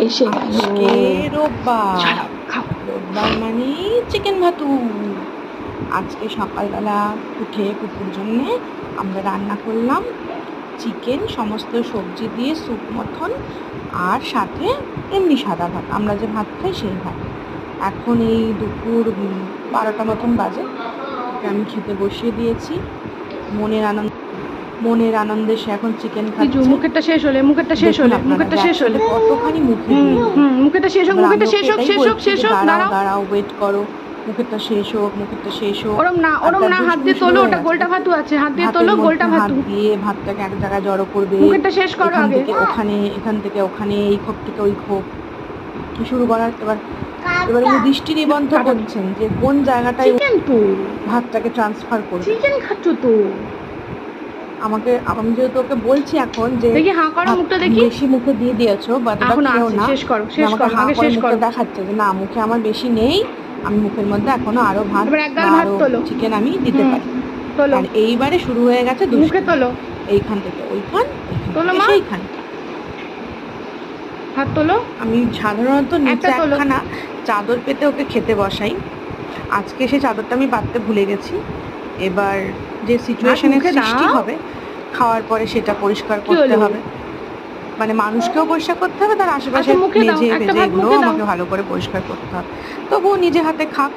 এসে গেল আজকে রোববার। ছাড়াও খাও রোববার মানে চিকেন ভাতু। আজকে সকালবেলা উঠে কুকুর জন্যে আমরা রান্না করলাম চিকেন, সমস্ত সবজি দিয়ে স্যুপ মতন, আর সাথে এমনি সাদা ভাত, আমরা যে ভাত খাই সেই ভাত। এখন এই দুপুর 12টা মতন বাজে, ওকে আমি খেতে বসিয়ে দিয়েছি। মনের আনন্দে সে এখন চিকেন খাচ্ছে। মুখেরটা শেষ হলে মুখেরটা শেষ হলে কতখানি মুখে দিয়ে মুখেরটা শেষ হোক দাঁড়াও ওয়েট করো, মুখেরটা শেষ হোক। ওরম না হাত দিয়ে তোলো, ওটা গোলটা ভাতু আছে, হাত দিয়ে তোলো গোলটা ভাতু দিয়ে ভাতটাকে এক জায়গায় জড়ো করবে। মুখেরটা শেষ করো আগে। এখান থেকে ওখানে, এই খোপ থেকে ওই খোপ শুরু করার। এবার উনি দৃষ্টি নিবন্ধ করছেন যে কোন জায়গাটায় ভাতটাকে ট্রান্সফার করবে। চিকেন খাচ্ছ তো আমি যেহেতু ওকে বলছি এখন যে দেখি হাঁ করো মুখটা দেখি, বেশি মুখে দিয়ে দিয়েছো বা শেষ করো দেখাচ্ছে যে না মুখে আমার বেশি নেই, আমি মুখের মধ্যে এখনো আরো ভাত চিকেন আমি দিতে পারি। আর এইবারে শুরু হয়ে গেছে মুখে তোলো, এইখান থেকে ওইখান, সেইখান হাত তোলো। আমি সাধারণত নিচে একখানা চাদর পেতে ওকে খেতে বসাই, আজকে সেই চাদরটা আমি পাততে ভুলে গেছি। এবার যে সিচুয়েশনের সৃষ্টি হবে খাওয়ার পরে সেটা পরিষ্কার করতে হবে, মানে মানুষকেও পরিষ্কার করতে হবে, তার আশেপাশে মেঝে এগুলো আমাকে ভালো করে পরিষ্কার করতে হবে। তবুও নিজে হাতে খাক।